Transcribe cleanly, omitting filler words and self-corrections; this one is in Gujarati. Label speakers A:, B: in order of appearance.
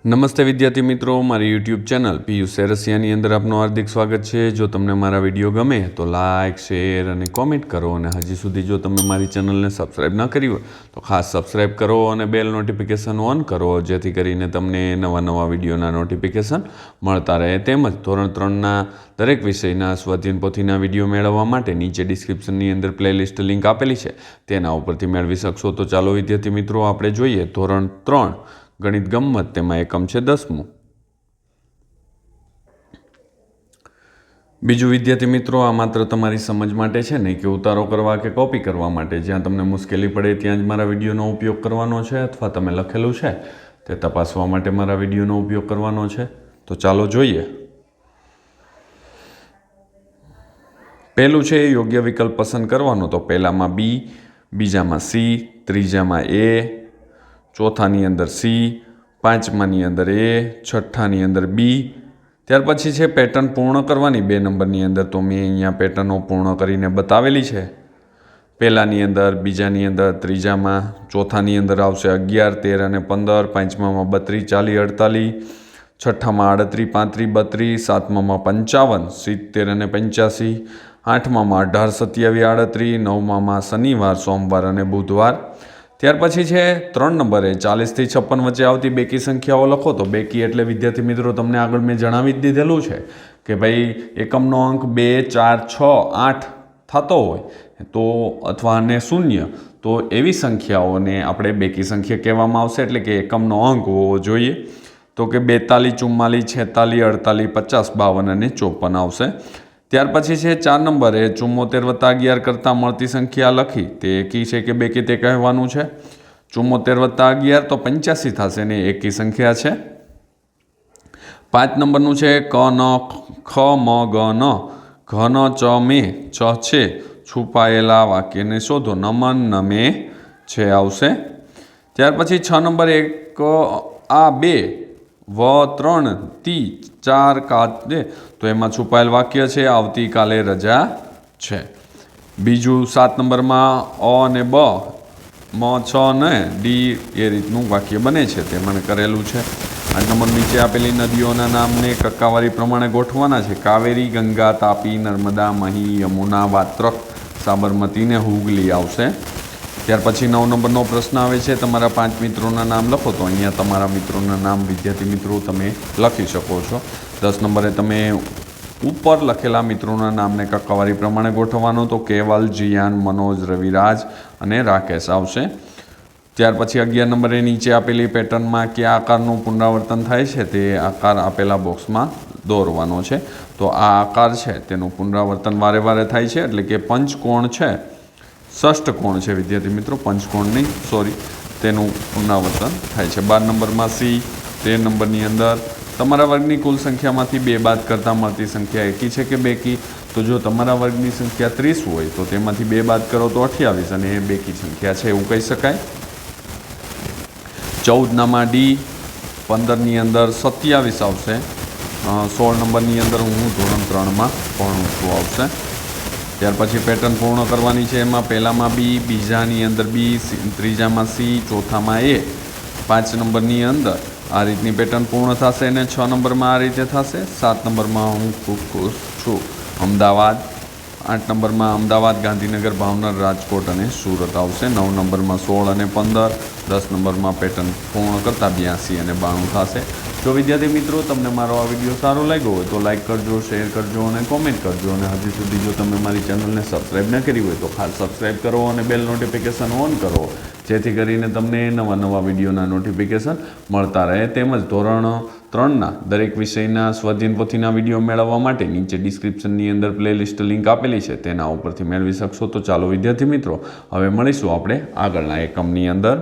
A: નમસ્તે વિદ્યાર્થી મિત્રો, મારી યુટ્યુબ ચેનલ પિયુષ સેરસિયાની અંદર આપનું હાર્દિક સ્વાગત છે। જો તમને મારા વિડીયો ગમે તો લાઇક, શેર અને કોમેન્ટ કરો અને હજી સુધી જો તમે મારી ચેનલને સબસ્ક્રાઈબ ન કરી હોય તો ખાસ સબસ્ક્રાઈબ કરો અને બેલ નોટિફિકેશન ઓન કરો, જેથી કરીને તમને નવા વિડીયોના નોટિફિકેશન મળતા રહે। તેમજ ધોરણ 3ના દરેક વિષયના સ્વાધ્યાયન પોથીના વિડીયો મેળવવા માટે નીચે ડિસ્ક્રિપ્શનની અંદર પ્લેલિસ્ટ લિંક આપેલી છે, તેના ઉપરથી મેળવી શકશો। તો ચાલો વિદ્યાર્થી મિત્રો આપણે જોઈએ ધોરણ 3 ગણિત ગમ્મત, તેમાં એકમ છે 10મું। બીજું વિદ્યાર્થી મિત્રો, આ માત્ર તમારી સમજ માટે છે, નહીં કે ઉતારો કરવા કે કોપી કરવા માટે। જ્યાં તમને મુશ્કેલી પડે ત્યાં જ મારા વિડીયોનો ઉપયોગ કરવાનો છે, અથવા તમે લખેલું છે તે તપાસવા માટે મારા વિડીયોનો ઉપયોગ કરવાનો છે। તો ચાલો જોઈએ। પહેલું છે યોગ્ય વિકલ્પ પસંદ કરવાનો। તો પહેલામાં બી, બીજામાં સી, ત્રીજામાં એ, ચોથાની અંદર સી, પાંચમાની અંદર એ, છઠ્ઠાની અંદર બી। ત્યાર પછી છે પેટર્ન પૂર્ણ કરવાની 2 નંબરની અંદર। તો મેં અહીંયા પેટર્નો પૂર્ણ કરીને બતાવેલી છે। પહેલાની અંદર, બીજાની અંદર, ત્રીજામાં, ચોથાની અંદર આવશે 11, 13 અને 15, પાંચમામાં 32, 40, 48, છઠ્ઠામાં 38, 35, 32, સાતમામાં 55, 70 અને 85, આઠમામાં 18, 27, 38, નવમામાં શનિવાર, સોમવાર અને બુધવાર। ત્યાર પછી છે 3 નંબરે 40 થી 56 વચ્ચે આવતી બેકી સંખ્યાઓ લખો। તો બેકી એટલે વિદ્યાર્થી મિત્રો તમને આગળ મેં જણાવી જ દીધેલું છે કે ભાઈ એકમનો અંક 2, 4, 6, 8 થતો હોય તો અથવા અને 0 તો એવી સંખ્યાઓને આપણે બેકી સંખ્યા કહેવામાં આવશે, એટલે કે એકમનો અંક હોવો જોઈએ। તો કે 42, 44, 46, 48, 50, 52 અને 54 આવશે। ત્યાર પછી છે 4 નંબરે 74 + 11 કરતાં મળતી સંખ્યા લખી, તે એકી છે કે બેકી તે કહેવાનું છે। 74 + 11 તો 85 થશે ને એકી સંખ્યા છે। 5 નંબરનું છે ક ન ખ મ ગ ન ઘ ન ચ મે ચ છે છુપાયેલા વાક્યને શોધો। નમન નમે છે આવશે। ત્યાર પછી 6 નંબર 1 આ 2 વ 3 તી 4 કાલે, તો એમાં છુપાયેલ વાક્ય છે આવતીકાલે રજા છે। બીજું 7 નંબરમાં અ અને બ, મ 6 ને ડી એ રીતનું વાક્ય બને છે, તે મને કરેલું છે। 8 નંબર નીચે આપેલી નદીઓના નામને ટકાવારી પ્રમાણે ગોઠવાના છે। કાવેરી, ગંગા, તાપી, નર્મદા, મહી, યમુના, વાત્રક, સાબરમતી ને હુગલી આવશે। ત્યાર પછી 9 નંબરનો પ્રશ્ન આવે છે તમારા 5 મિત્રોના નામ લખો। તો અહીંયા તમારા મિત્રોના નામ વિદ્યાર્થી મિત્રો તમે લખી શકો છો। 10 નંબરે તમે ઉપર લખેલા મિત્રોના નામને ટકાવારી પ્રમાણે ગોઠવવાનો। તો કેવલ, જિયાન, મનોજ, રવિરાજ અને રાકેશ આવશે। ત્યાર પછી 11 નંબરે નીચે આપેલી પેટર્નમાં કયા આકારનું પુનરાવર્તન થાય છે તે આકાર આપેલા બોક્સમાં દોરવાનો છે। તો આ આકાર છે તેનું પુનરાવર્તન વારે થાય છે, એટલે કે પંચકોણ છે, ષષ્ઠકોણ છે વિદ્યાર્થી મિત્રો, પંચકોણ નહીં, સોરી, તેનું પુનરાવર્તન થાય છે। 12 નંબરમાં સી, 13 નંબરની અંદર તમારા વર્ગની કુલ સંખ્યામાંથી 2 બાદ કરતાં મળતી સંખ્યા એકી છે કે બેકી। તો જો તમારા વર્ગની સંખ્યા 30 હોય તો તેમાંથી 2 બાદ કરો તો 28 અને એ બેકી સંખ્યા છે એવું કહી શકાય। 14નામાં ડી, 15ની અંદર 27 આવશે। 16 નંબરની અંદર હું ધોરણ 3માં ભણું છું આવશે। ત્યાર પછી પેટર્ન પૂર્ણ કરવાની છે। એમાં પહેલામાં બી, બીજાની અંદર બી, ત્રીજામાં સી, ચોથામાં એ, 5 નંબરની અંદર આ રીતની પેટર્ન પૂર્ણ થશે અને 6 નંબરમાં આ રીતે થશે। 7 નંબરમાં હું ખૂબ ખુશ છું અમદાવાદ, 8 નંબરમાં અમદાવાદ, ગાંધીનગર, ભાવનગર, રાજકોટ અને સુરત આવશે। 9 નંબરમાં 16 અને 15, 10 નંબરમાં પેટર્ન પૂર્ણ કરતાં 82 અને 92 થશે। જો વિદ્યાર્થી મિત્રો તમને મારો આ વિડીયો સારો લાગ્યો હોય તો લાઇક કરજો, શેર કરજો અને કોમેન્ટ કરજો, અને હજી સુધી જો તમે મારી ચેનલને સબસ્ક્રાઈબ ન કરી હોય તો ખાસ સબસ્ક્રાઈબ કરો અને બેલ નોટિફિકેશન ઓન કરો, જેથી કરીને તમને નવા વિડીયોના નોટિફિકેશન મળતા રહે। તેમજ ધોરણ 3ના દરેક વિષયના સ્વાધ્યાયન પોથીના વિડીયો મેળવવા માટે નીચે ડિસ્ક્રિપ્શનની અંદર પ્લેલિસ્ટ લિંક આપેલી છે, તેના ઉપરથી મેળવી શકશો। તો ચાલો વિદ્યાર્થી મિત્રો હવે મળીશું આપણે આગળના એકમની અંદર।